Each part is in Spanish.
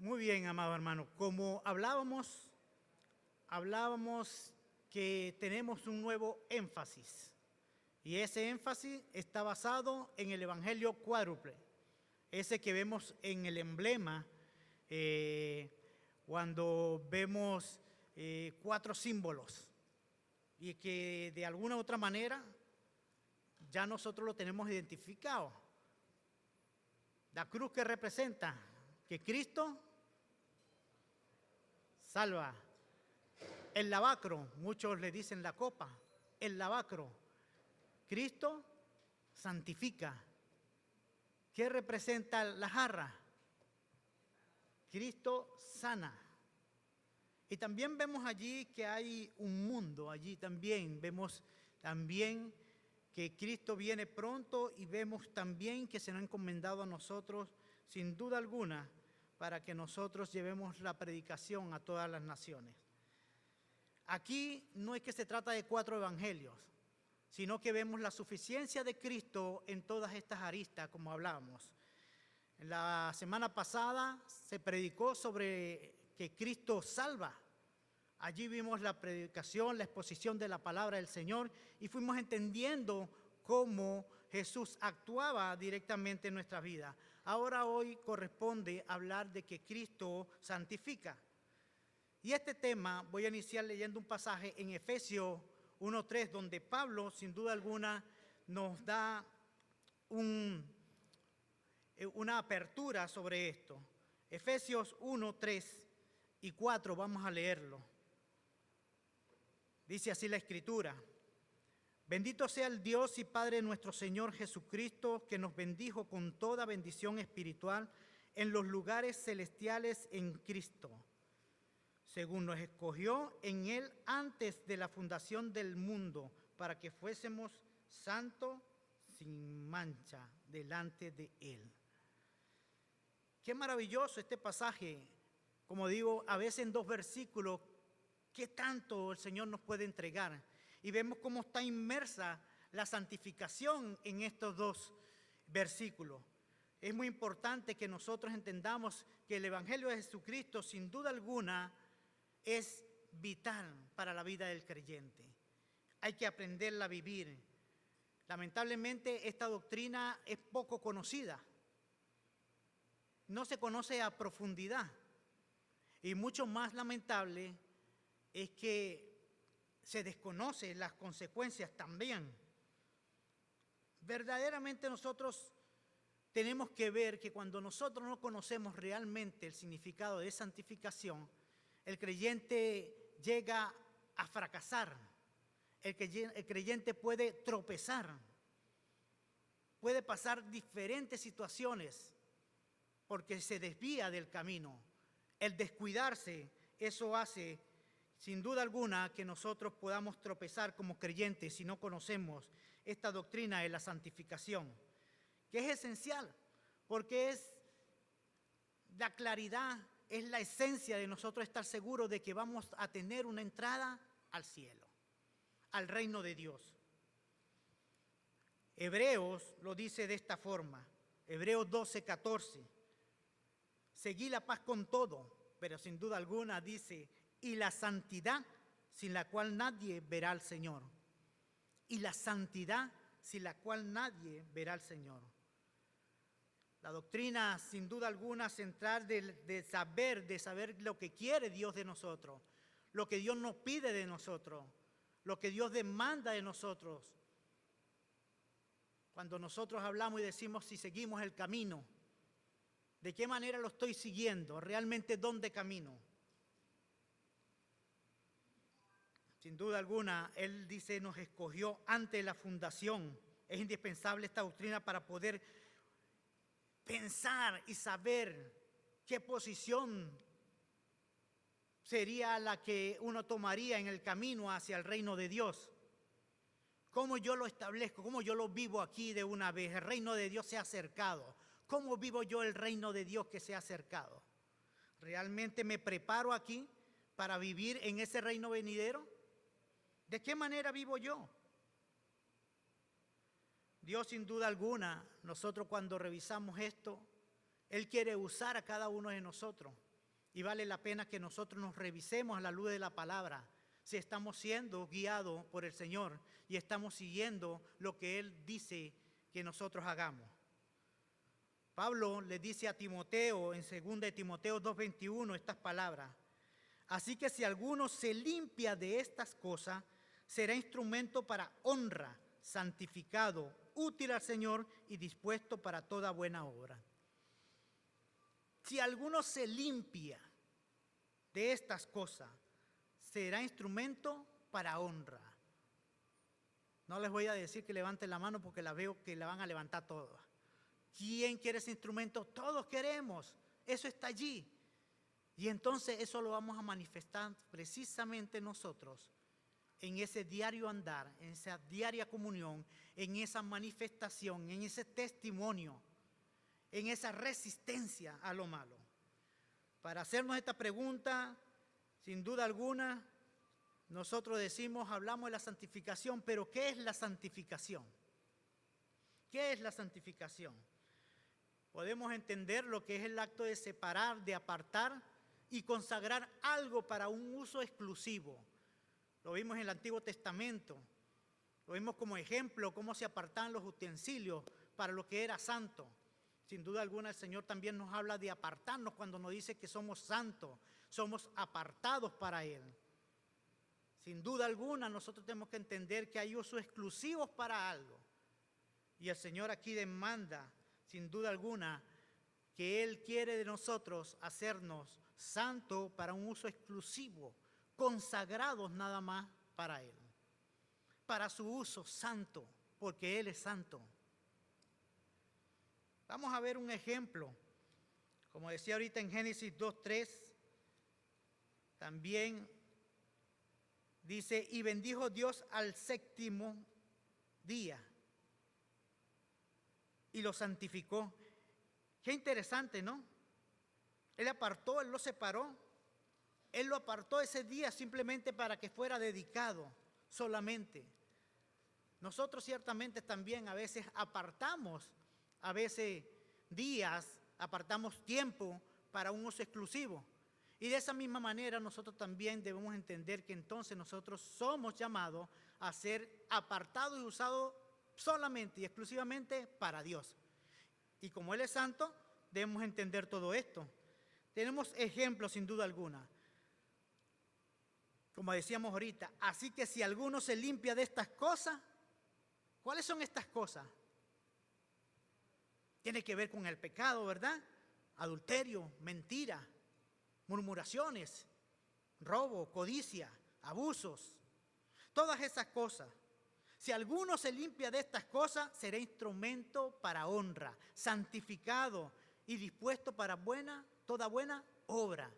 Muy bien, amado hermano. Como hablábamos que tenemos un nuevo énfasis. Y ese énfasis está basado en el Evangelio cuádruple. Ese que vemos en el emblema cuando vemos 4 símbolos. Y que de alguna u otra manera ya nosotros lo tenemos identificado. La cruz que representa que Cristo salva. El lavacro, muchos le dicen la copa, el lavacro. Cristo santifica. ¿Qué representa la jarra? Cristo sana. Y también vemos allí que hay un mundo, allí también vemos también que Cristo viene pronto y vemos también que se nos ha encomendado a nosotros, sin duda alguna, para que nosotros llevemos la predicación a todas las naciones. Aquí no es que se trata de 4 evangelios, sino que vemos la suficiencia de Cristo en todas estas aristas, como hablábamos. La semana pasada se predicó sobre que Cristo salva. Allí vimos la predicación, la exposición de la palabra del Señor y fuimos entendiendo cómo Jesús actuaba directamente en nuestra vida. Ahora hoy corresponde hablar de que Cristo santifica. Y este tema voy a iniciar leyendo un pasaje en Efesios 1:3, donde Pablo, sin duda alguna, nos da una apertura sobre esto. Efesios 1:3 y 4, vamos a leerlo. Dice así la Escritura: Bendito sea el Dios y Padre de nuestro Señor Jesucristo, que nos bendijo con toda bendición espiritual en los lugares celestiales en Cristo, según nos escogió en Él antes de la fundación del mundo, para que fuésemos santos sin mancha delante de Él. Qué maravilloso este pasaje. Como digo, a veces en 2 versículos, qué tanto el Señor nos puede entregar. Y vemos cómo está inmersa la santificación en estos 2 versículos. Es muy importante que nosotros entendamos que el Evangelio de Jesucristo, sin duda alguna, es vital para la vida del creyente. Hay que aprenderla a vivir. Lamentablemente, esta doctrina es poco conocida. No se conoce a profundidad. Y mucho más lamentable es que se desconocen las consecuencias también. Verdaderamente nosotros tenemos que ver que cuando nosotros no conocemos realmente el significado de santificación, el creyente llega a fracasar, el creyente puede tropezar, puede pasar diferentes situaciones porque se desvía del camino. El descuidarse, eso hace sin duda alguna que nosotros podamos tropezar como creyentes si no conocemos esta doctrina de la santificación, que es esencial, porque es la claridad, es la esencia de nosotros estar seguros de que vamos a tener una entrada al cielo, al reino de Dios. Hebreos lo dice de esta forma, Hebreos 12:14, seguí la paz con todo, pero sin duda alguna dice, y la santidad sin la cual nadie verá al Señor. Y la santidad sin la cual nadie verá al Señor. La doctrina, sin duda alguna, central de saber lo que quiere Dios de nosotros, lo que Dios nos pide de nosotros, lo que Dios demanda de nosotros. Cuando nosotros hablamos y decimos si seguimos el camino, ¿de qué manera lo estoy siguiendo? ¿Realmente dónde camino? Sin duda alguna, Él dice, nos escogió antes de la fundación. Es indispensable esta doctrina para poder pensar y saber qué posición sería la que uno tomaría en el camino hacia el reino de Dios. ¿Cómo yo lo establezco? ¿Cómo yo lo vivo aquí de una vez? El reino de Dios se ha acercado. ¿Cómo vivo yo el reino de Dios que se ha acercado? ¿Realmente me preparo aquí para vivir en ese reino venidero? ¿De qué manera vivo yo? Dios, sin duda alguna, nosotros cuando revisamos esto, Él quiere usar a cada uno de nosotros. Y vale la pena que nosotros nos revisemos a la luz de la palabra, si estamos siendo guiados por el Señor y estamos siguiendo lo que Él dice que nosotros hagamos. Pablo le dice a Timoteo en 2 de Timoteo 2:21 estas palabras: así que si alguno se limpia de estas cosas, será instrumento para honra, santificado, útil al Señor y dispuesto para toda buena obra. Si alguno se limpia de estas cosas, será instrumento para honra. No les voy a decir que levanten la mano porque la veo que la van a levantar todas. ¿Quién quiere ese instrumento? Todos queremos. Eso está allí. Y entonces eso lo vamos a manifestar precisamente nosotros en ese diario andar, en esa diaria comunión, en esa manifestación, en ese testimonio, en esa resistencia a lo malo. Para hacernos esta pregunta, sin duda alguna, nosotros hablamos de la santificación, pero ¿qué es la santificación? ¿Qué es la santificación? Podemos entender lo que es el acto de separar, de apartar y consagrar algo para un uso exclusivo. Lo vimos en el Antiguo Testamento, lo vimos como ejemplo, cómo se apartaban los utensilios para lo que era santo. Sin duda alguna el Señor también nos habla de apartarnos cuando nos dice que somos santos, somos apartados para Él. Sin duda alguna nosotros tenemos que entender que hay usos exclusivos para algo. Y el Señor aquí demanda, sin duda alguna, que Él quiere de nosotros hacernos santos para un uso exclusivo, consagrados nada más para Él, para su uso santo, porque Él es santo. Vamos a ver un ejemplo, como decía ahorita en Génesis 2:3, también dice, y bendijo Dios al séptimo día y lo santificó. Qué interesante, ¿no? Él apartó, Él lo separó, Él lo apartó ese día simplemente para que fuera dedicado solamente. Nosotros ciertamente también a veces apartamos, a veces días, apartamos tiempo para un uso exclusivo. Y de esa misma manera nosotros también debemos entender que entonces nosotros somos llamados a ser apartados y usados solamente y exclusivamente para Dios. Y como Él es santo, debemos entender todo esto. Tenemos ejemplos sin duda alguna. Como decíamos ahorita, así que si alguno se limpia de estas cosas, ¿cuáles son estas cosas? Tiene que ver con el pecado, ¿verdad? Adulterio, mentira, murmuraciones, robo, codicia, abusos, todas esas cosas. Si alguno se limpia de estas cosas, será instrumento para honra, santificado y dispuesto para toda buena obra.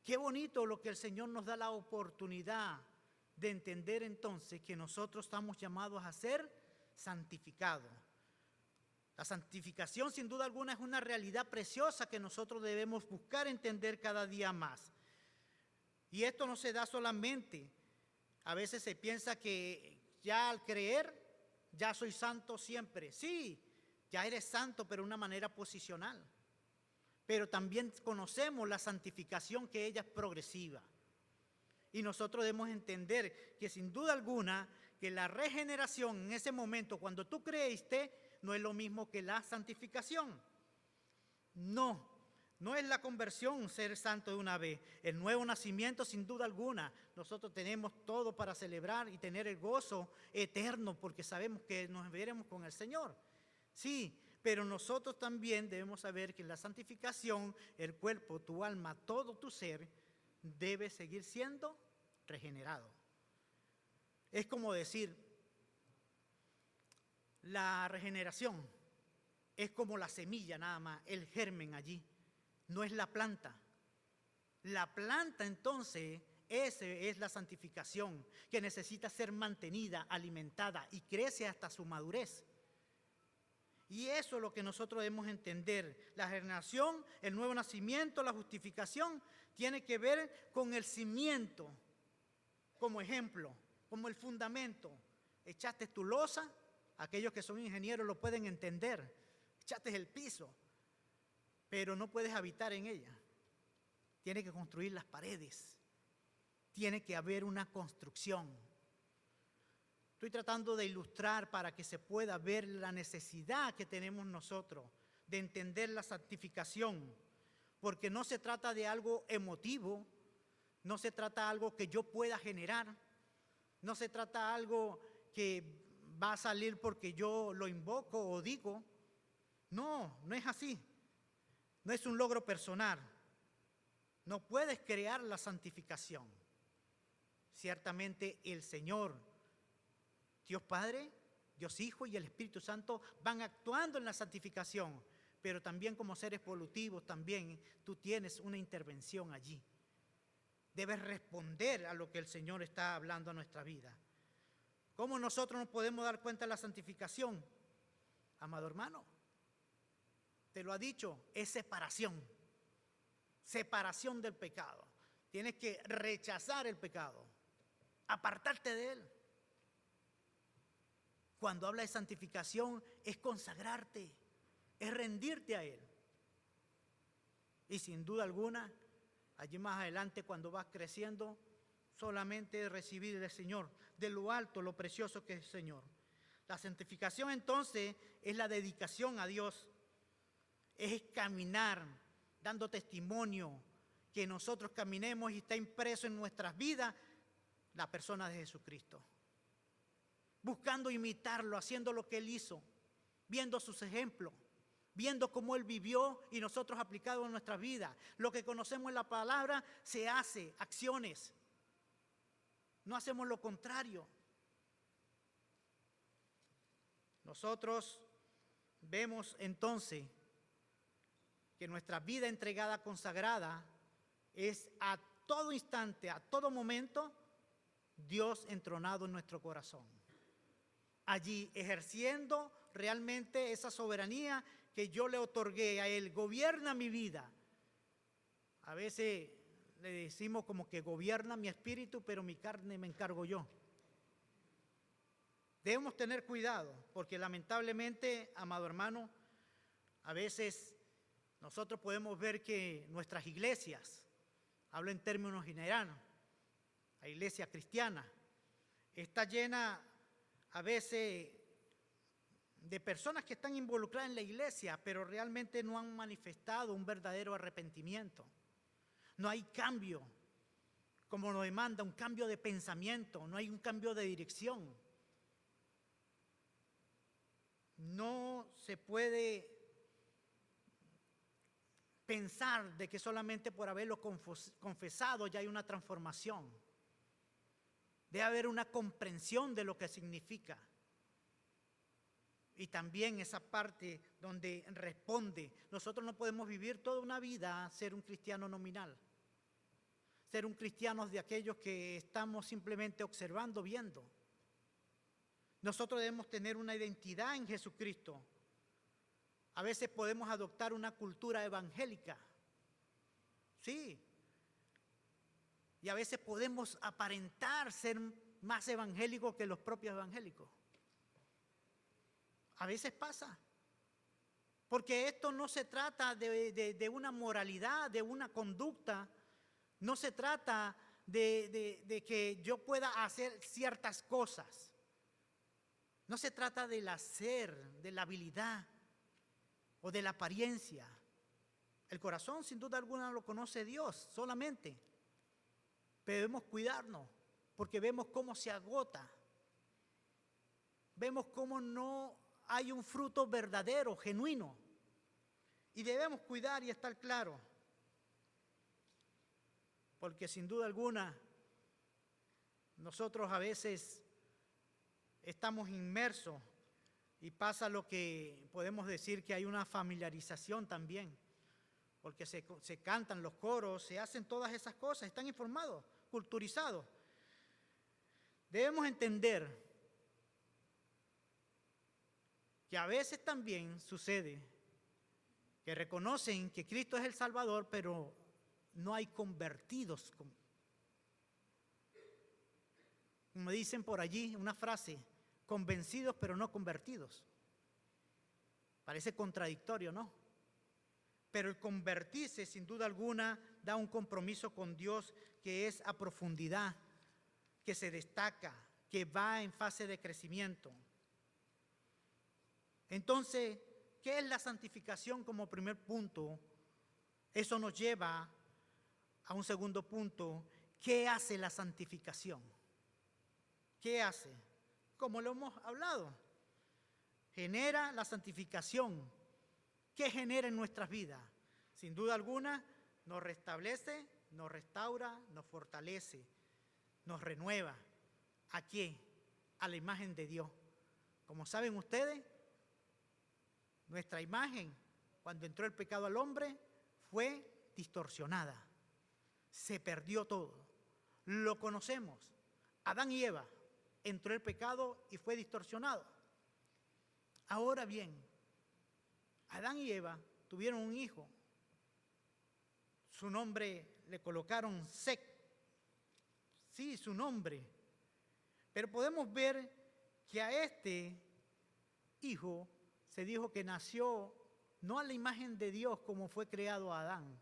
Qué bonito lo que el Señor nos da la oportunidad de entender entonces que nosotros estamos llamados a ser santificados. La santificación sin duda alguna es una realidad preciosa que nosotros debemos buscar entender cada día más. Y esto no se da solamente. A veces se piensa que ya al creer, ya soy santo siempre. Sí, ya eres santo, pero de una manera posicional. Pero también conocemos la santificación que ella es progresiva. Y nosotros debemos entender que sin duda alguna, que la regeneración en ese momento, cuando tú creíste, no es lo mismo que la santificación. No es la conversión ser santo de una vez. El nuevo nacimiento, sin duda alguna, nosotros tenemos todo para celebrar y tener el gozo eterno porque sabemos que nos veremos con el Señor. Sí, pero nosotros también debemos saber que la santificación, el cuerpo, tu alma, todo tu ser, debe seguir siendo regenerado. Es como decir, la regeneración es como la semilla nada más, el germen allí, no es la planta. La planta entonces, esa es la santificación, que necesita ser mantenida, alimentada y crece hasta su madurez. Y eso es lo que nosotros debemos entender. La regeneración, el nuevo nacimiento, la justificación, tiene que ver con el cimiento, como ejemplo, como el fundamento. Echaste tu losa, aquellos que son ingenieros lo pueden entender. Echaste el piso, pero no puedes habitar en ella. tiene que construir las paredes, tiene que haber una construcción. Estoy tratando de ilustrar para que se pueda ver la necesidad que tenemos nosotros de entender la santificación, porque no se trata de algo emotivo, no se trata de algo que yo pueda generar, no se trata de algo que va a salir porque yo lo invoco o digo. No, no es así. No es un logro personal. No puedes crear la santificación. Ciertamente el Señor, Dios Padre, Dios Hijo y el Espíritu Santo van actuando en la santificación, pero también como seres evolutivos también tú tienes una intervención allí. Debes responder a lo que el Señor está hablando a nuestra vida. ¿Cómo nosotros nos podemos dar cuenta de la santificación? Amado hermano, te lo ha dicho, es separación. Separación del pecado. Tienes que rechazar el pecado, apartarte de él. Cuando habla de santificación es consagrarte, es rendirte a él. Y sin duda alguna, allí más adelante cuando vas creciendo, solamente recibir del Señor, de lo alto, lo precioso que es el Señor. La santificación entonces es la dedicación a Dios, es caminar dando testimonio que nosotros caminemos y está impreso en nuestras vidas la persona de Jesucristo. Buscando imitarlo, haciendo lo que Él hizo, viendo sus ejemplos, viendo cómo Él vivió y nosotros aplicado en nuestra vida. Lo que conocemos en la palabra se hace, acciones. No hacemos lo contrario. Nosotros vemos entonces que nuestra vida entregada, consagrada, es a todo instante, a todo momento, Dios entronado en nuestro corazón. Allí ejerciendo realmente esa soberanía que yo le otorgué a Él. Gobierna mi vida. A veces le decimos como que gobierna mi espíritu, pero mi carne me encargo yo. Debemos tener cuidado, porque lamentablemente, amado hermano, a veces nosotros podemos ver que nuestras iglesias, hablo en términos generales, la iglesia cristiana, está llena a veces de personas que están involucradas en la iglesia, pero realmente no han manifestado un verdadero arrepentimiento. No hay cambio, como lo demanda, un cambio de pensamiento, no hay un cambio de dirección. No se puede pensar de que solamente por haberlo confesado ya hay una transformación. Debe haber una comprensión de lo que significa. Y también esa parte donde responde. Nosotros no podemos vivir toda una vida ser un cristiano nominal. Ser un cristiano de aquellos que estamos simplemente observando, viendo. Nosotros debemos tener una identidad en Jesucristo. A veces podemos adoptar una cultura evangélica. Sí. Y a veces podemos aparentar ser más evangélicos que los propios evangélicos. A veces pasa. Porque esto no se trata de una moralidad, de una conducta. No se trata de que yo pueda hacer ciertas cosas. No se trata del hacer, de la habilidad o de la apariencia. El corazón sin duda alguna lo conoce Dios solamente. Pero debemos cuidarnos porque vemos cómo se agota. Vemos cómo no hay un fruto verdadero, genuino. Y debemos cuidar y estar claros. Porque sin duda alguna nosotros a veces estamos inmersos y pasa lo que podemos decir que hay una familiarización también, porque se cantan los coros, se hacen todas esas cosas, están informados, culturizados. Debemos entender que a veces también sucede que reconocen que Cristo es el Salvador, pero no hay convertidos. Como dicen por allí, una frase, convencidos pero no convertidos. Parece contradictorio, ¿no? Pero el convertirse, sin duda alguna, da un compromiso con Dios que es a profundidad, que se destaca, que va en fase de crecimiento. Entonces, ¿qué es la santificación como primer punto? Eso nos lleva a un segundo punto. ¿Qué hace la santificación? ¿Qué hace? Como lo hemos hablado, genera la santificación. ¿Qué genera en nuestras vidas? Sin duda alguna, nos restablece, nos restaura, nos fortalece, nos renueva. ¿A qué? A la imagen de Dios. Como saben ustedes, nuestra imagen, cuando entró el pecado al hombre, fue distorsionada. Se perdió todo. Lo conocemos. Adán y Eva, entró el pecado y fue distorsionado. Ahora bien, Adán y Eva tuvieron un hijo. Su nombre le colocaron Set. Sí, su nombre. Pero podemos ver que a este hijo se dijo que nació no a la imagen de Dios como fue creado Adán,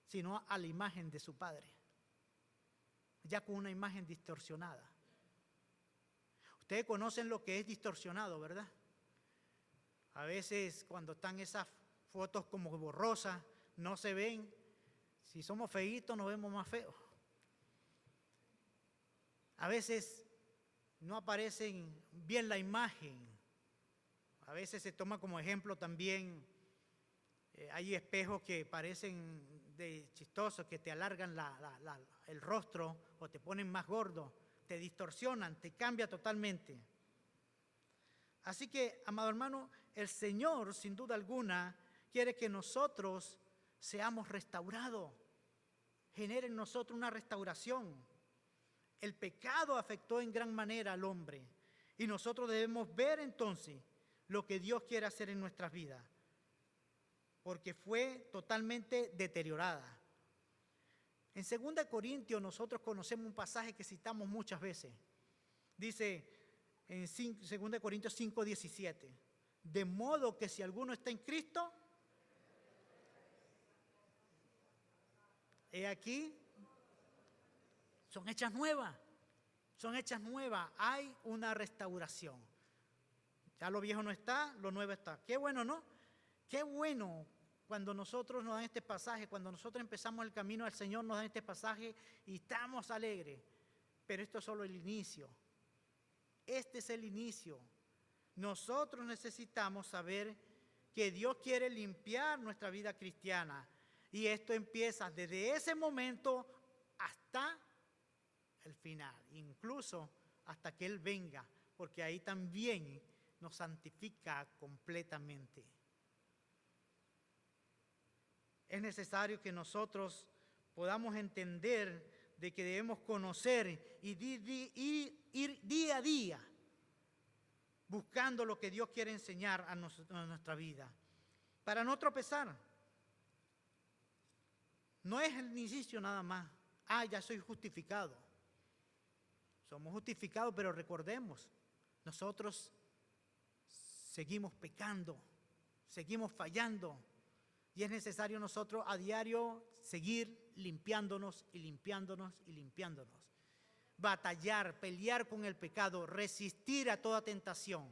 sino a la imagen de su padre, ya con una imagen distorsionada. Ustedes conocen lo que es distorsionado, ¿verdad? A veces cuando están esas fotos como borrosas, no se ven. Si somos feitos, nos vemos más feos. A veces no aparecen bien la imagen. A veces se toma como ejemplo también, hay espejos que parecen de chistosos, que te alargan el rostro o te ponen más gordo, te distorsionan, te cambia totalmente. Así que, amado hermano, el Señor, sin duda alguna, quiere que nosotros seamos restaurados, genere en nosotros una restauración. El pecado afectó en gran manera al hombre y nosotros debemos ver entonces lo que Dios quiere hacer en nuestras vidas, porque fue totalmente deteriorada. En 2 Corintios nosotros conocemos un pasaje que citamos muchas veces. Dice en 2 Corintios 5:17, de modo que si alguno está en Cristo, he aquí, son hechas nuevas, hay una restauración. Ya lo viejo no está, lo nuevo está. Qué bueno, ¿no? Qué bueno cuando nosotros nos dan este pasaje, cuando nosotros empezamos el camino al Señor, nos dan este pasaje y estamos alegres. Pero esto es solo el inicio. Este es el inicio. Nosotros necesitamos saber que Dios quiere limpiar nuestra vida cristiana. Y esto empieza desde ese momento hasta el final, incluso hasta que Él venga, porque ahí también nos santifica completamente. Es necesario que nosotros podamos entender de que debemos conocer y ir día a día buscando lo que Dios quiere enseñar a nuestra vida, para no tropezar. No es el inicio nada más. Ya soy justificado. Somos justificados, pero recordemos, nosotros seguimos pecando, seguimos fallando, y es necesario nosotros a diario seguir limpiándonos y limpiándonos y limpiándonos. Batallar, pelear con el pecado, resistir a toda tentación.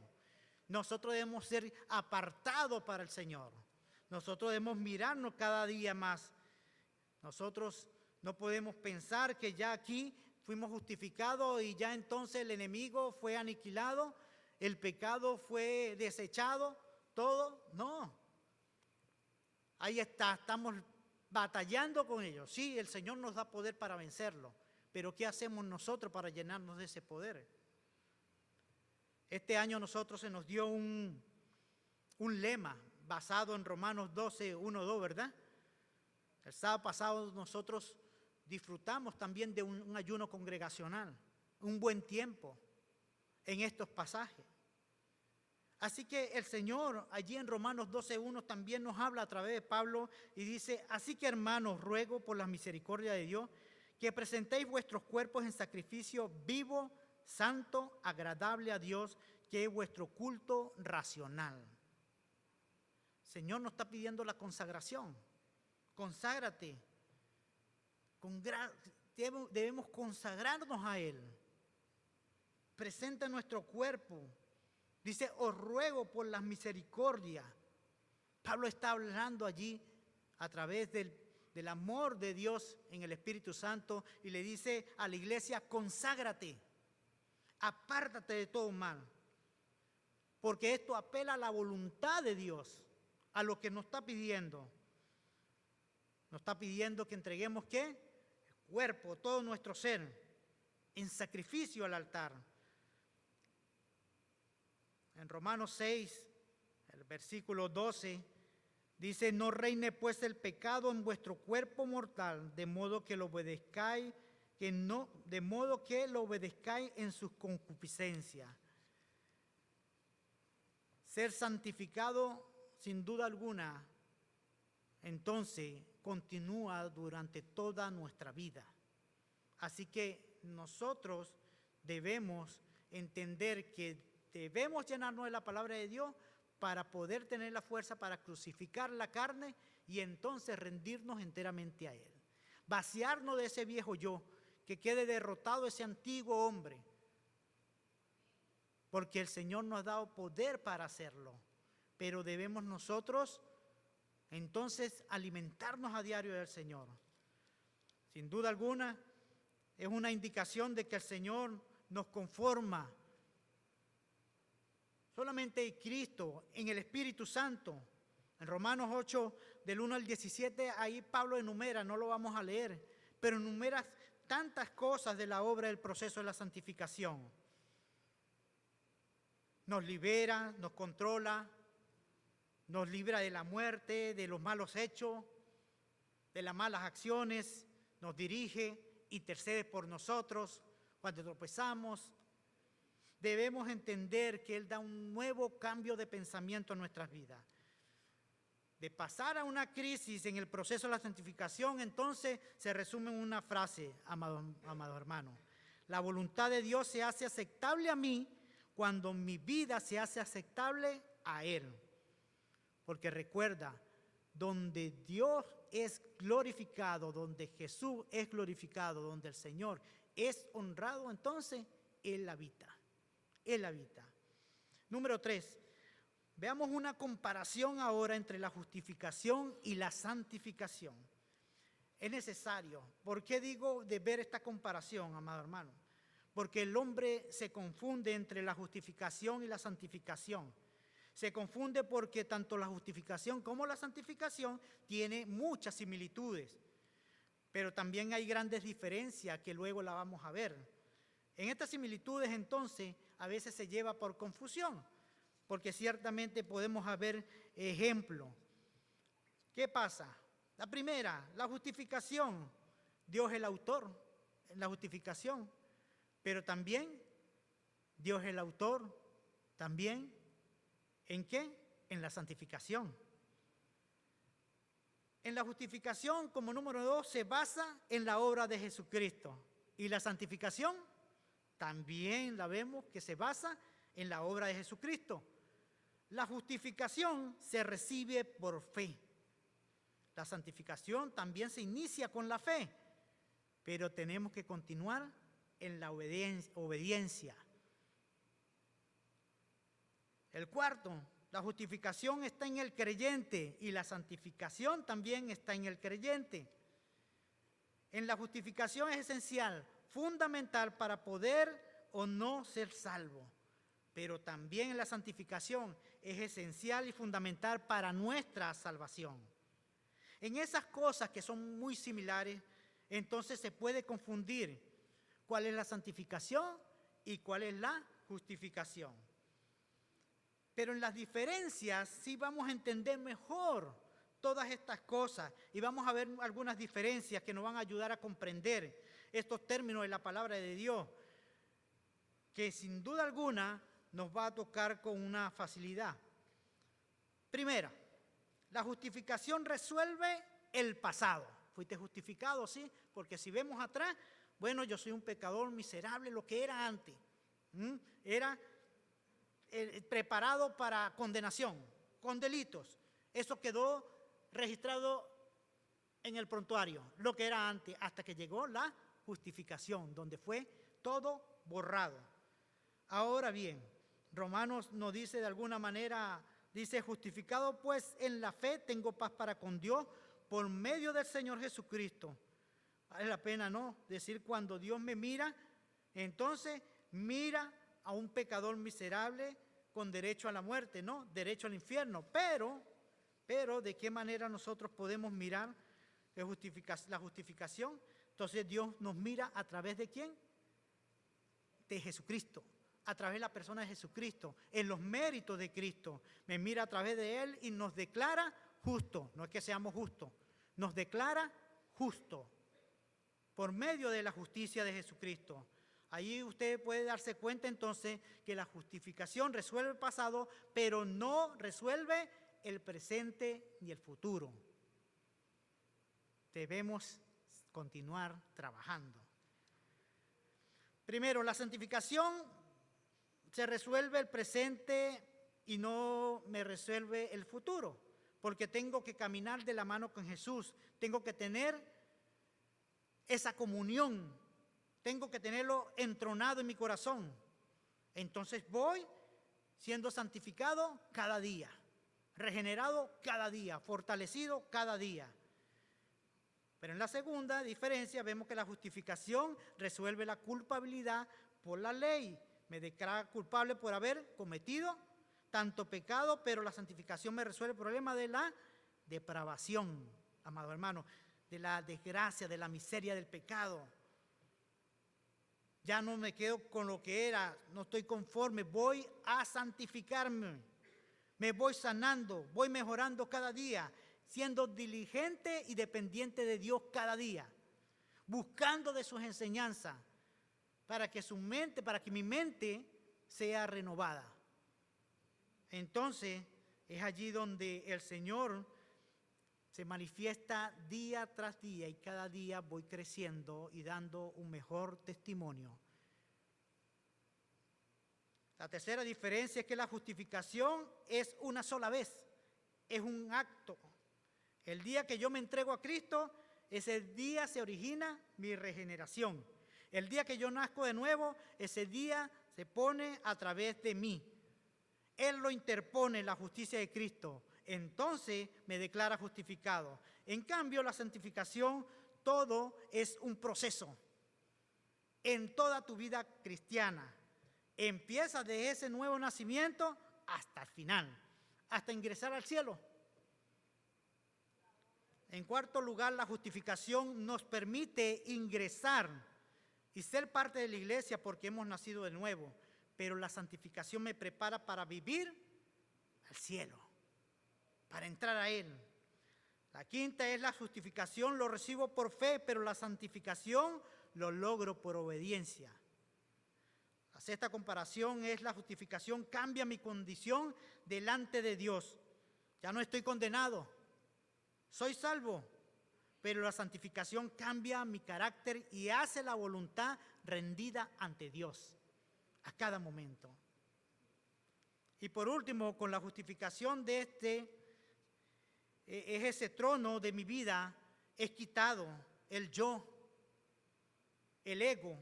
Nosotros debemos ser apartados para el Señor. Nosotros debemos mirarnos cada día más. Nosotros no podemos pensar que ya aquí fuimos justificados y ya entonces el enemigo fue aniquilado, el pecado fue desechado, todo. No. Ahí está, estamos batallando con ellos. Sí, el Señor nos da poder para vencerlo, pero ¿qué hacemos nosotros para llenarnos de ese poder? Este año nosotros se nos dio un lema basado en Romanos 12, 1, 2, ¿verdad? El sábado pasado nosotros disfrutamos también de un ayuno congregacional, un buen tiempo en estos pasajes. Así que el Señor allí en Romanos 12:1 también nos habla a través de Pablo y dice: así que hermanos, ruego por la misericordia de Dios que presentéis vuestros cuerpos en sacrificio vivo, santo, agradable a Dios, que es vuestro culto racional. Señor nos está pidiendo la consagración. Conságrate. Debemos consagrarnos a Él. Presenta nuestro cuerpo. Dice, os ruego por las misericordias. Pablo está hablando allí a través del amor de Dios en el Espíritu Santo y le dice a la iglesia, conságrate, apártate de todo mal, porque esto apela a la voluntad de Dios, a lo que nos está pidiendo. Nos está pidiendo que entreguemos, ¿qué? El cuerpo, todo nuestro ser, en sacrificio al altar. En Romanos 6, el versículo 12, dice, no reine pues el pecado en vuestro cuerpo mortal, de modo que lo obedezcáis, en sus concupiscencias. Ser santificado, sin duda alguna, entonces continúa durante toda nuestra vida. Así que nosotros debemos entender que debemos llenarnos de la palabra de Dios para poder tener la fuerza para crucificar la carne y entonces rendirnos enteramente a Él. Vaciarnos de ese viejo yo, que quede derrotado ese antiguo hombre, porque el Señor nos ha dado poder para hacerlo, pero debemos nosotros entonces alimentarnos a diario del Señor. Sin duda alguna, es una indicación de que el Señor nos conforma. Solamente Cristo, en el Espíritu Santo. En Romanos 8, del 1 al 17, ahí Pablo enumera, no lo vamos a leer, pero enumera tantas cosas de la obra del proceso de la santificación. Nos libera, nos controla, nos libra de la muerte, de los malos hechos, de las malas acciones, nos dirige, intercede por nosotros cuando tropezamos. Debemos entender que Él da un nuevo cambio de pensamiento en nuestras vidas. De pasar a una crisis en el proceso de la santificación, entonces se resume en una frase, amado hermano. La voluntad de Dios se hace aceptable a mí cuando mi vida se hace aceptable a Él. Porque recuerda, donde Dios es glorificado, donde Jesús es glorificado, donde el Señor es honrado, entonces Él habita. Él habita. Número 3. Veamos una comparación ahora entre la justificación y la santificación. Es necesario. ¿Por qué digo de ver esta comparación, amado hermano? Porque el hombre se confunde entre la justificación y la santificación. Se confunde porque tanto la justificación como la santificación tiene muchas similitudes, pero también hay grandes diferencias que luego la vamos a ver. En estas similitudes, entonces, a veces se lleva por confusión, porque ciertamente podemos haber ejemplos. ¿Qué pasa? La primera, la justificación. Dios es el autor en la justificación, pero también Dios es el autor también ¿en qué? En la santificación. En la justificación, como número 2, se basa en la obra de Jesucristo. Y la santificación también la vemos que se basa en la obra de Jesucristo. La justificación se recibe por fe. La santificación también se inicia con la fe, pero tenemos que continuar en la obediencia. El cuarto, la justificación está en el creyente y la santificación también está en el creyente. En la justificación es esencial, fundamental para poder o no ser salvo, pero también en la santificación es esencial y fundamental para nuestra salvación. En esas cosas que son muy similares, entonces se puede confundir cuál es la santificación y cuál es la justificación. Pero en las diferencias sí vamos a entender mejor todas estas cosas y vamos a ver algunas diferencias que nos van a ayudar a comprender estos términos de la palabra de Dios, que sin duda alguna nos va a tocar con una facilidad. Primera, la justificación resuelve el pasado. Fuiste justificado, sí, porque si vemos atrás, bueno, yo soy un pecador miserable, lo que era antes. Era preparado para condenación, con delitos. Eso quedó registrado en el prontuario, lo que era antes, hasta que llegó la justificación, donde fue todo borrado. Ahora bien, Romanos nos dice de alguna manera, dice, justificado pues en la fe, tengo paz para con Dios por medio del Señor Jesucristo. Vale la pena, ¿no? Decir, cuando Dios me mira, entonces mira a un pecador miserable con derecho a la muerte, ¿no? Derecho al infierno. Pero ¿de qué manera nosotros podemos mirar la justificación? Entonces Dios nos mira a través de ¿quién? De Jesucristo, a través de la persona de Jesucristo, en los méritos de Cristo. Me mira a través de Él y nos declara justos. No es que seamos justos, nos declara justos por medio de la justicia de Jesucristo. Allí usted puede darse cuenta entonces que la justificación resuelve el pasado, pero no resuelve el presente ni el futuro. Debemos continuar trabajando. Primero, la santificación se resuelve el presente y no me resuelve el futuro, porque tengo que caminar de la mano con Jesús, tengo que tener esa comunión, tengo que tenerlo entronado en mi corazón. Entonces voy siendo santificado cada día, regenerado cada día, fortalecido cada día. Pero en la segunda diferencia vemos que la justificación resuelve la culpabilidad por la ley. Me declara culpable por haber cometido tanto pecado, pero la santificación me resuelve el problema de la depravación, amado hermano, de la desgracia, de la miseria del pecado. Ya no me quedo con lo que era, no estoy conforme, voy a santificarme, me voy sanando, voy mejorando cada día, siendo diligente y dependiente de Dios cada día, buscando de sus enseñanzas para que mi mente sea renovada. Entonces, es allí donde el Señor se manifiesta día tras día y cada día voy creciendo y dando un mejor testimonio. La tercera diferencia es que la justificación es una sola vez, es un acto. El día que yo me entrego a Cristo, ese día se origina mi regeneración. El día que yo nazco de nuevo, ese día se pone a través de mí. Él lo interpone, la justicia de Cristo. Entonces me declara justificado. En cambio, la santificación, todo es un proceso. En toda tu vida cristiana, empieza de ese nuevo nacimiento hasta el final, hasta ingresar al cielo. En cuarto lugar, la justificación nos permite ingresar y ser parte de la iglesia porque hemos nacido de nuevo. Pero la santificación me prepara para vivir al cielo, para entrar a Él. La quinta es la justificación, lo recibo por fe, pero la santificación lo logro por obediencia. La sexta comparación es la justificación cambia mi condición delante de Dios. Ya no estoy condenado, soy salvo, pero la santificación cambia mi carácter y hace la voluntad rendida ante Dios a cada momento. Y por último, con la justificación de ese trono de mi vida, es quitado el yo, el ego.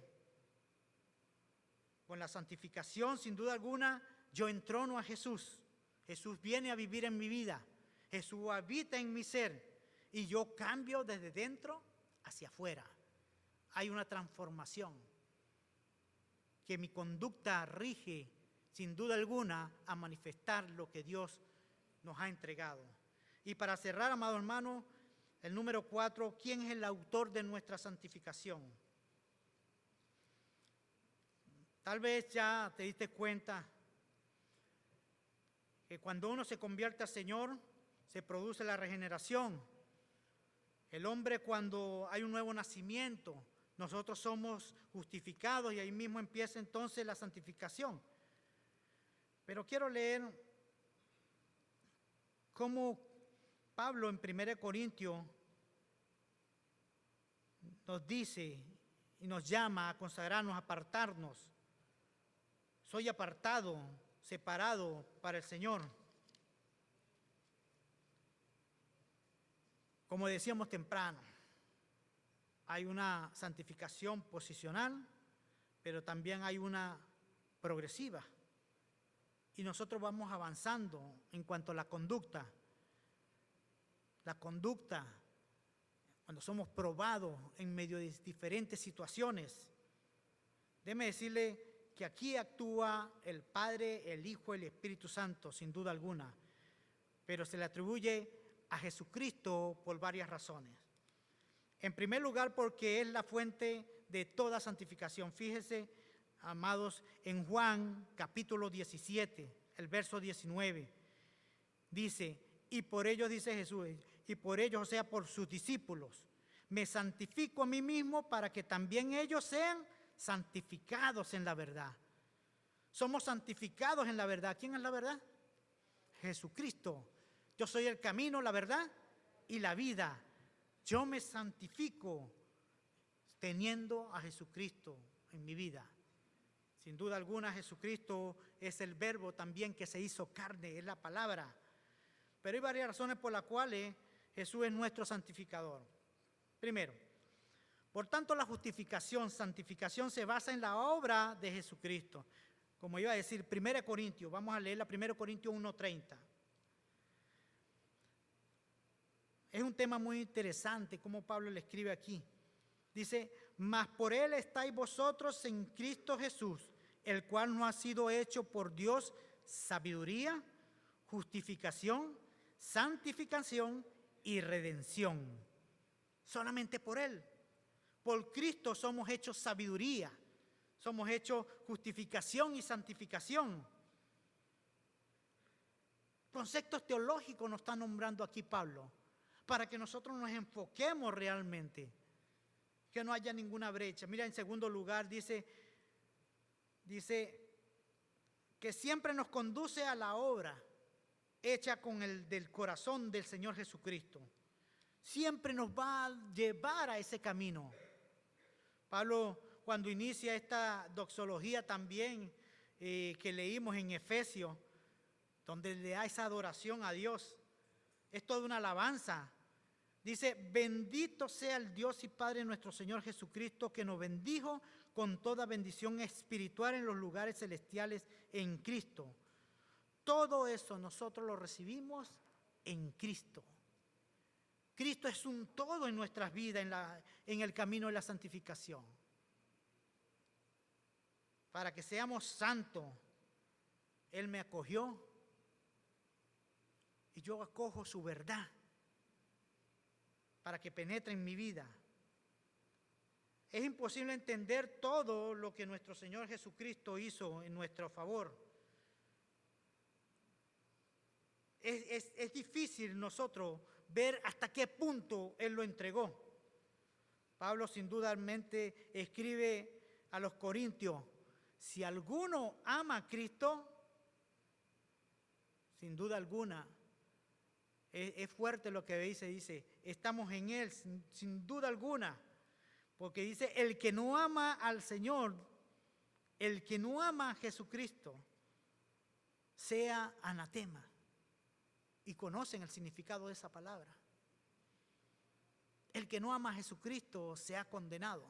Con la santificación, sin duda alguna, yo entrono a Jesús. Jesús viene a vivir en mi vida. Jesús habita en mi ser. Y yo cambio desde dentro hacia afuera. Hay una transformación que mi conducta rige, sin duda alguna, a manifestar lo que Dios nos ha entregado. Y para cerrar, amado hermano, el número 4, ¿quién es el autor de nuestra santificación? Tal vez ya te diste cuenta que cuando uno se convierte al Señor, se produce la regeneración. El hombre, cuando hay un nuevo nacimiento, nosotros somos justificados y ahí mismo empieza entonces la santificación. Pero quiero leer cómo Pablo en 1 Corintios nos dice y nos llama a consagrarnos, a apartarnos. Soy apartado, separado para el Señor. Como decíamos temprano, hay una santificación posicional, pero también hay una progresiva. Y nosotros vamos avanzando en cuanto a la conducta. La conducta, cuando somos probados en medio de diferentes situaciones. Déjeme decirle que aquí actúa el Padre, el Hijo y el Espíritu Santo, sin duda alguna, pero se le atribuye a Jesucristo por varias razones. En primer lugar, porque es la fuente de toda santificación. Fíjese, amados, en Juan capítulo 17, el verso 19, dice, y por ellos, dice Jesús, y por ellos, o sea, por sus discípulos, me santifico a mí mismo para que también ellos sean santificados en la verdad. Somos santificados en la verdad. ¿Quién es la verdad? Jesucristo. Yo soy el camino, la verdad y la vida. Yo me santifico teniendo a Jesucristo en mi vida. Sin duda alguna, Jesucristo es el verbo también que se hizo carne, es la palabra. Pero hay varias razones por las cuales Jesús es nuestro santificador. Primero, por tanto, la justificación, santificación se basa en la obra de Jesucristo. Como iba a decir, 1 Corintios, vamos a leer la 1 Corintios 1:30. Es un tema muy interesante como Pablo le escribe aquí. Dice, mas por él estáis vosotros en Cristo Jesús, el cual no ha sido hecho por Dios sabiduría, justificación, santificación y redención. Solamente por él. Por Cristo somos hechos sabiduría, somos hechos justificación y santificación. Conceptos teológicos nos está nombrando aquí Pablo, para que nosotros nos enfoquemos realmente, que no haya ninguna brecha. Mira, en segundo lugar dice que siempre nos conduce a la obra hecha con el del corazón del Señor Jesucristo. Siempre nos va a llevar a ese camino. Pablo, cuando inicia esta doxología también que leímos en Efesios, donde le da esa adoración a Dios, es toda una alabanza. Dice, bendito sea el Dios y Padre nuestro Señor Jesucristo, que nos bendijo con toda bendición espiritual en los lugares celestiales en Cristo. Todo eso nosotros lo recibimos en Cristo. Cristo es un todo en nuestras vidas, en el camino de la santificación. Para que seamos santos, Él me acogió y yo acojo su verdad para que penetre en mi vida. Es imposible entender todo lo que nuestro Señor Jesucristo hizo en nuestro favor. Es difícil nosotros ver hasta qué punto Él lo entregó. Pablo sin dudamente escribe a los Corintios, si alguno ama a Cristo, sin duda alguna, es fuerte lo que dice, estamos en Él, sin duda alguna, porque dice, el que no ama al Señor, el que no ama a Jesucristo, sea anatema. Y conocen el significado de esa palabra. El que no ama a Jesucristo se ha condenado.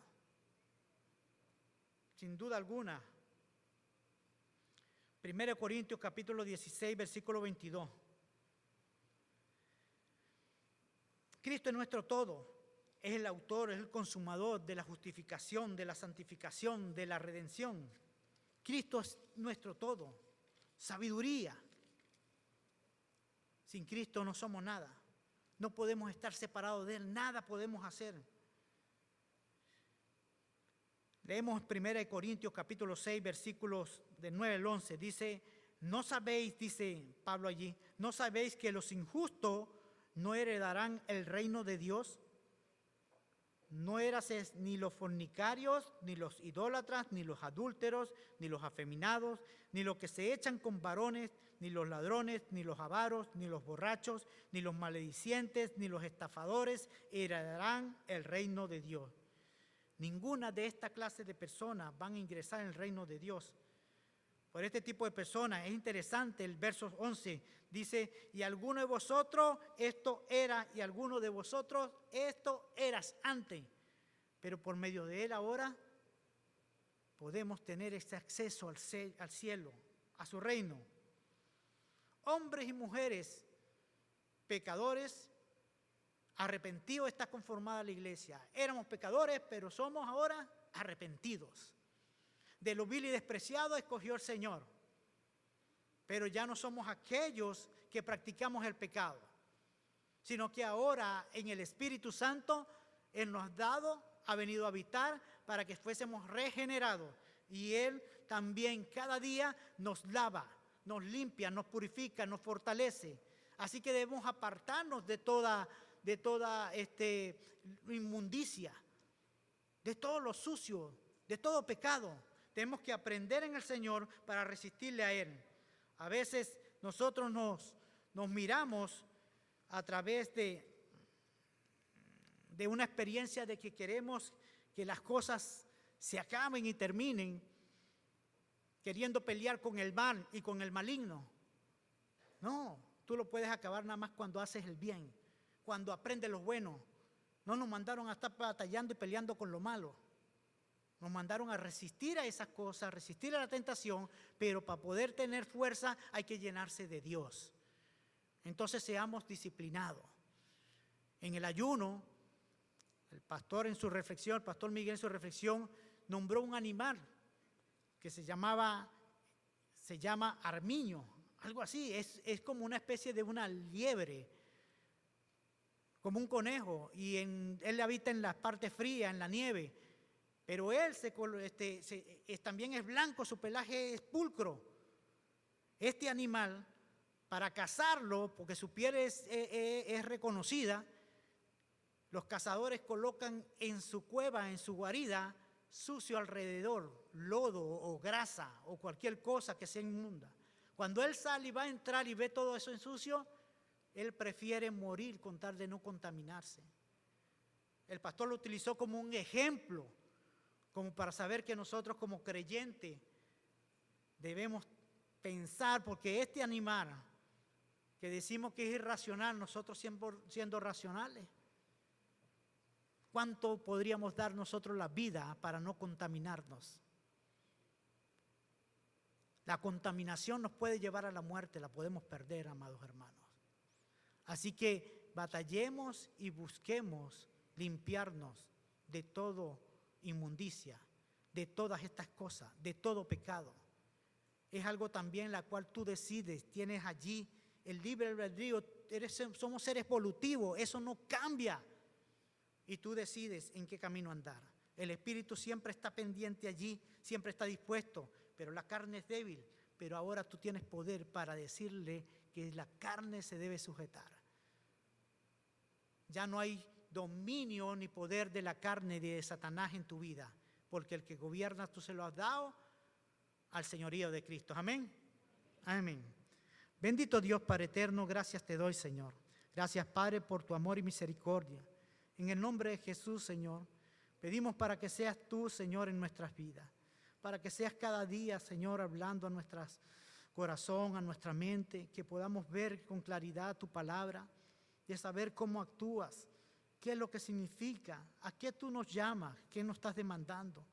Sin duda alguna. 1 Corintios capítulo 16, versículo 22. Cristo es nuestro todo. Es el autor, es el consumador de la justificación, de la santificación, de la redención. Cristo es nuestro todo. Sabiduría. Sin Cristo no somos nada. No podemos estar separados de Él. Nada podemos hacer. Leemos 1 Corintios capítulo 6, versículos del 9 al 11. Dice, no sabéis, dice Pablo allí, no sabéis que los injustos no heredarán el reino de Dios. No erases ni los fornicarios, ni los idólatras, ni los adúlteros, ni los afeminados, ni los que se echan con varones, ni los ladrones, ni los avaros, ni los borrachos, ni los maledicientes, ni los estafadores heredarán el reino de Dios. Ninguna de esta clase de personas van a ingresar en el reino de Dios. por este tipo de personas. Es interesante el verso 11. Dice, y alguno de vosotros esto era, y alguno de vosotros esto eras antes. Pero por medio de él ahora podemos tener este acceso al cielo, a su reino. Hombres y mujeres pecadores, arrepentidos, está conformada la iglesia. Éramos pecadores, pero somos ahora arrepentidos. De lo vil y despreciado escogió el Señor. Pero ya no somos aquellos que practicamos el pecado, sino que ahora en el Espíritu Santo Él nos ha dado, ha venido a habitar para que fuésemos regenerados. Y Él también cada día nos lava, nos limpia, nos purifica, nos fortalece. Así que debemos apartarnos de toda inmundicia, de todo lo sucio, de todo pecado. Tenemos que aprender en el Señor para resistirle a Él. A veces nosotros nos miramos a través de una experiencia de que queremos que las cosas se acaben y terminen, queriendo pelear con el mal y con el maligno. No, tú lo puedes acabar nada más cuando haces el bien, cuando aprendes lo bueno. No nos mandaron a estar batallando y peleando con lo malo. Nos mandaron a resistir a esas cosas, a resistir a la tentación, pero para poder tener fuerza hay que llenarse de Dios. Entonces seamos disciplinados. En el ayuno, el pastor Miguel en su reflexión, nombró un animal que se llama armiño, algo así, es como una especie de una liebre, como un conejo, y él habita en las partes frías, en la nieve. Pero él también es blanco, su pelaje es pulcro. Este animal, para cazarlo, porque su piel es reconocida, los cazadores colocan en su cueva, en su guarida, sucio alrededor, lodo o grasa o cualquier cosa que sea inmunda. Cuando él sale y va a entrar y ve todo eso en sucio, él prefiere morir con tal de no contaminarse. El pastor lo utilizó como un ejemplo, como para saber que nosotros como creyentes debemos pensar, porque este animal que decimos que es irracional, nosotros siendo racionales, ¿cuánto podríamos dar nosotros la vida para no contaminarnos? La contaminación nos puede llevar a la muerte, la podemos perder, amados hermanos. Así que batallemos y busquemos limpiarnos de todo inmundicia, de todas estas cosas, de todo pecado. Es algo también la cual tú decides, tienes allí el libre albedrío, somos seres evolutivos, eso no cambia. Y tú decides en qué camino andar. El Espíritu siempre está pendiente allí, siempre está dispuesto, pero la carne es débil. Pero ahora tú tienes poder para decirle que la carne se debe sujetar. Ya no hay dominio ni poder de la carne de Satanás en tu vida, porque el que gobierna tú se lo has dado al señorío de Cristo. Amén. Amén. Bendito Dios, Padre eterno, gracias te doy, Señor. Gracias, Padre, por tu amor y misericordia. En el nombre de Jesús, Señor, pedimos para que seas tú, Señor, en nuestras vidas, para que seas cada día, Señor, hablando a nuestro corazón, a nuestra mente, que podamos ver con claridad tu palabra, de saber cómo actúas, qué es lo que significa, a qué tú nos llamas, qué nos estás demandando.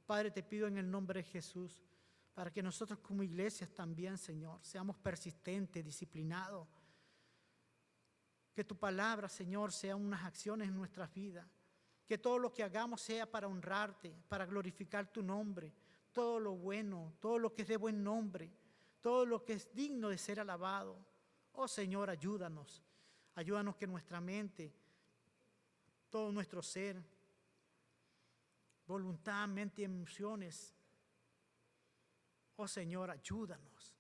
Padre, te pido en el nombre de Jesús, para que nosotros como iglesias también, Señor, seamos persistentes, disciplinados. Que tu palabra, Señor, sea unas acciones en nuestras vidas. Que todo lo que hagamos sea para honrarte, para glorificar tu nombre. Todo lo bueno, todo lo que es de buen nombre, todo lo que es digno de ser alabado. Oh Señor, ayúdanos. Ayúdanos que nuestra mente, todo nuestro ser, voluntad, mente y emociones, oh Señor, ayúdanos,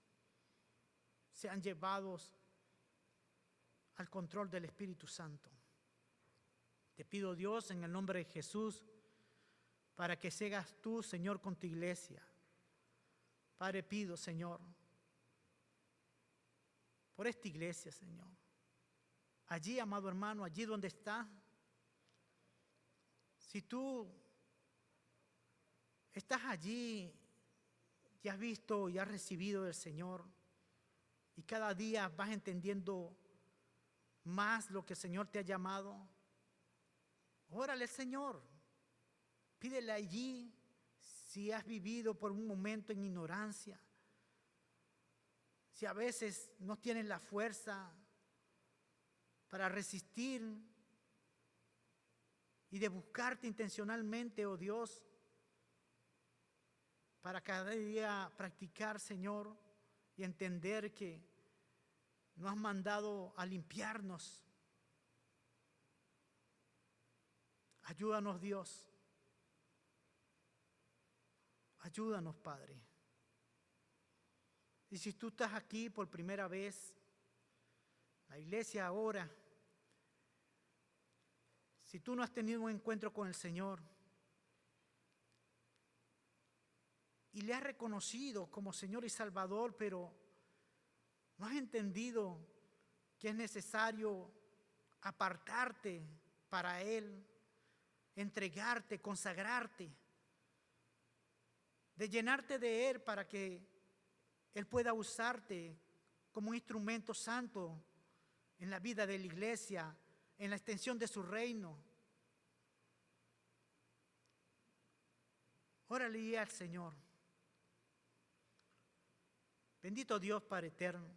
sean llevados al control del Espíritu Santo. Te pido, Dios, en el nombre de Jesús, para que seas tú, Señor, con tu iglesia. Padre, pido, Señor, por esta iglesia, Señor. Allí, amado hermano, allí donde está, si tú estás allí y has visto y has recibido del Señor, y cada día vas entendiendo más lo que el Señor te ha llamado, órale al Señor, pídele allí. Si has vivido por un momento en ignorancia, si a veces no tienes la fuerza para resistir y de buscarte intencionalmente, oh Dios, para cada día practicar, Señor, y entender que nos has mandado a limpiarnos. Ayúdanos, Dios. Ayúdanos, Padre. Y si tú estás aquí por primera vez, la iglesia ahora, si tú no has tenido un encuentro con el Señor y le has reconocido como Señor y Salvador, pero no has entendido que es necesario apartarte para Él, entregarte, consagrarte, de llenarte de Él para que Él pueda usarte como un instrumento santo en la vida de la iglesia, en la extensión de su reino. Órale al Señor. Bendito Dios Padre eterno,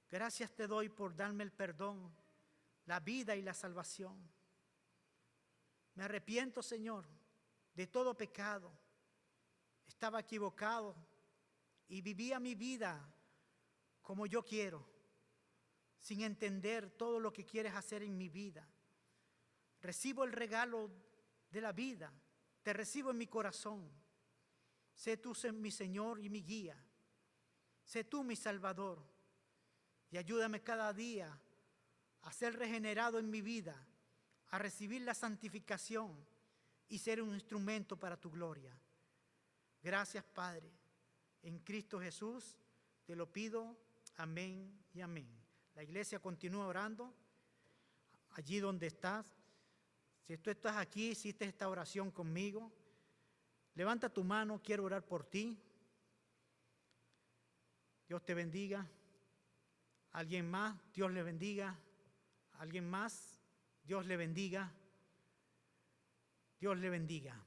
gracias te doy por darme el perdón, la vida y la salvación. Me arrepiento, Señor, de todo pecado. Estaba equivocado y vivía mi vida como yo quiero, sin entender todo lo que quieres hacer en mi vida. Recibo el regalo de la vida, te recibo en mi corazón. Sé tú mi Señor y mi guía. Sé tú mi Salvador. Y ayúdame cada día a ser regenerado en mi vida, a recibir la santificación y ser un instrumento para tu gloria. Gracias, Padre. En Cristo Jesús te lo pido. Amén y amén. La iglesia continúa orando. Allí donde estás, si tú estás aquí, hiciste esta oración conmigo, levanta tu mano, quiero orar por ti. Dios te bendiga. ¿Alguien más? Dios le bendiga. ¿Alguien más? Dios le bendiga. Dios le bendiga.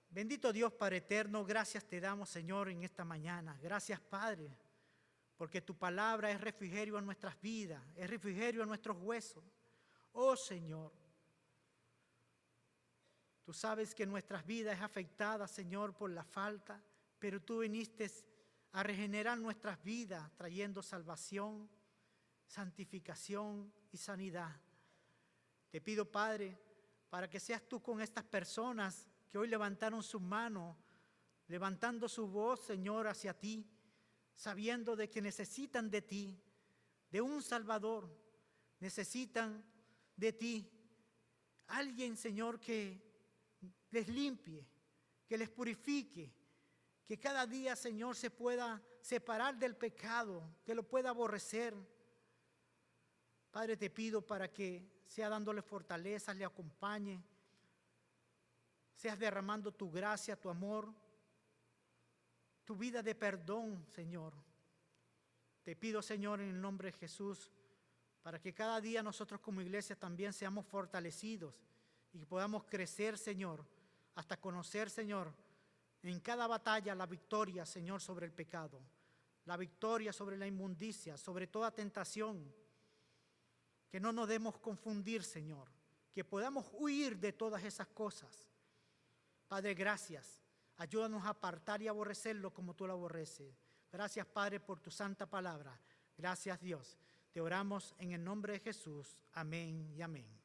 Bendito Dios Padre eterno, gracias te damos, Señor, en esta mañana. Gracias, Padre, porque tu palabra es refrigerio a nuestras vidas, es refrigerio a nuestros huesos. Oh, Señor, tú sabes que nuestras vidas es afectada, Señor, por la falta, pero tú viniste a regenerar nuestras vidas, trayendo salvación, santificación y sanidad. Te pido, Padre, para que seas tú con estas personas que hoy levantaron sus manos, levantando su voz, Señor, hacia ti, sabiendo de que necesitan de ti, de un Salvador, necesitan de ti. Alguien, Señor, que les limpie, que les purifique, que cada día, Señor, se pueda separar del pecado, que lo pueda aborrecer. Padre, te pido para que sea dándole fortaleza, le acompañe, seas derramando tu gracia, tu amor, tu vida de perdón, Señor. Te pido, Señor, en el nombre de Jesús, para que cada día nosotros como iglesia también seamos fortalecidos y que podamos crecer, Señor, hasta conocer, Señor, en cada batalla la victoria, Señor, sobre el pecado, la victoria sobre la inmundicia, sobre toda tentación. Que no nos demos confundir, Señor, que podamos huir de todas esas cosas. Padre, gracias. Ayúdanos a apartar y aborrecerlo como tú lo aborreces. Gracias, Padre, por tu santa palabra. Gracias, Dios. Te oramos en el nombre de Jesús. Amén y amén.